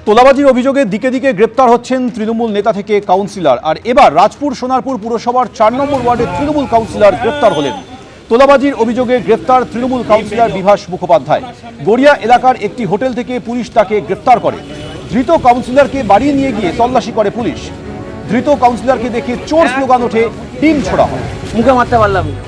তোলাবাজির অভিযোগে দিকে দিকে গ্রেপ্তার হচ্ছেন তৃণমূল নেতা থেকে কাউন্সিলর। আর এবার রাজপুর সোনারপুর পুরসভার ৪ নম্বর ওয়ার্ডের তৃণমূল কাউন্সিলর গ্রেপ্তার হলেন। তোলাবাজির অভিযোগে গ্রেপ্তার তৃণমূল কাউন্সিলর বিভাস মুখোপাধ্যায়। গড়িয়া এলাকার একটি হোটেল থেকে পুলিশ তাকে গ্রেপ্তার করে। ধৃত কাউন্সিলরকে বাড়ি নিয়ে গিয়ে তল্লাশি করে পুলিশ। ধৃত কাউন্সিলরকে দেখে চোর স্লোগান ওঠে, টিম ছোড়া হয়। মুখে মারতে পারলাম না।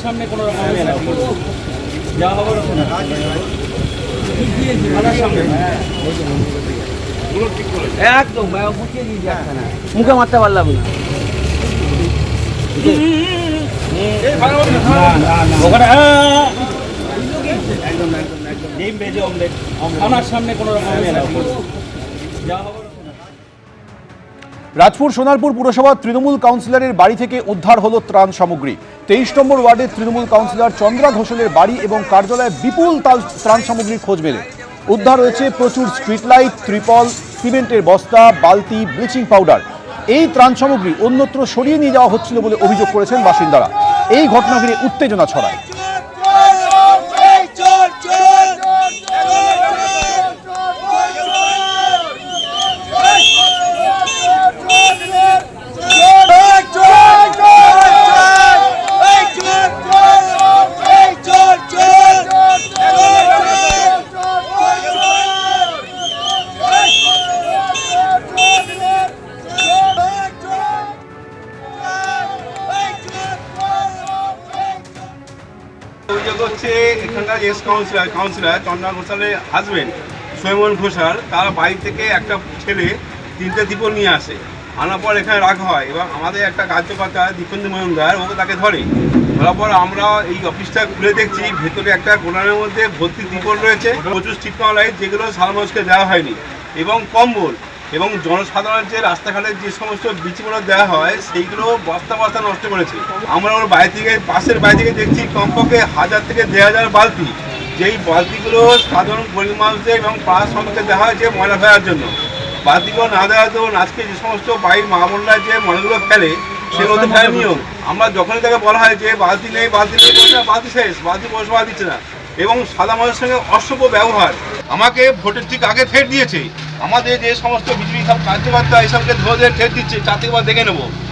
সামনে কোনো রকম যা হবে একদম মুখে মারতে পারলাম না। সামনে কোনো রকম যা হবে। রাজপুর সোনারপুর পুরসভার তৃণমূল কাউন্সিলরের বাড়ি থেকে উদ্ধার হলো ত্রাণ সামগ্রী। 23 নম্বর ওয়ার্ডের তৃণমূল কাউন্সিলর চন্দ্রা ঘোষালের বাড়ি এবং কার্যালয়ে বিপুল ত্রাণ সামগ্রীর খোঁজ মেলে। উদ্ধার হয়েছে প্রচুর স্ট্রিট লাইট, ত্রিপল, সিমেন্টের বস্তা, বালতি, ব্লিচিং পাউডার। এই ত্রাণ সামগ্রী অন্যত্র সরিয়ে নিয়ে যাওয়া হচ্ছিল বলে অভিযোগ করেছেন বাসিন্দারা। এই ঘটনা ঘিরে উত্তেজনা ছড়ায়। অভিযোগ হচ্ছে এখানকার এক্স কাউন্সিলর চন্দ্রা ঘোষালের হাজবেন্ড সৈমন ঘোষাল, তার বাড়ি থেকে একটা ছেলে 3টে দীপন নিয়ে আসে। আনার পর এখানে রাখা হয় এবং আমাদের একটা কার্যকর্তা দীপেন্দ্র মজুমদার ওকে তাকে ধরে। ধরার পর আমরা এই অফিসটা খুলে দেখছি ভেতরে একটা গোডাউনের মধ্যে ভর্তি দীপন রয়েছে, প্রচুর স্ট্রিট লাইট যেগুলো সারা মানুষকে দেওয়া হয়নি, এবং কম্বল এবং জনসাধারণের যে রাস্তাঘাটে যে সমস্ত বিচিগুলো দেওয়া হয় সেইগুলো বস্তা বস্তা নষ্ট করেছে। আমরা ওর বাড়ি থেকে পাশের বাড়ি থেকে দেখছি কমপক্ষে 1000 থেকে 1500 বালতি, যেই বালতিগুলো সাধারণ গরিব মানুষদের এবং পাড়ার সমাজকে দেওয়া হয় যে ময়লা ফেলার জন্য। বালতিগুলো না দেওয়া তো আজকে যে সমস্ত বাড়ির মা বোনরা যে ময়লাগুলো ফেলে সেগুলো তো ফেলার নিয়ম। আমরা যখনই তাকে বলা হয় যে বালতি নেই বলছে বালতি শেষ, বালতি পৌঁছাওয়া দিচ্ছে না, এবং সাদা মানুষের সঙ্গে অসভ্য ব্যবহার। আমাকে ভোটের ঠিক আগে থ্রেট দিয়েছে, আমাদের যে সমস্ত বিজেপি সব কার্যকর্তা এসবকে ধরে থ্রেট দিচ্ছে, 4 থেকে দেখে নেবো।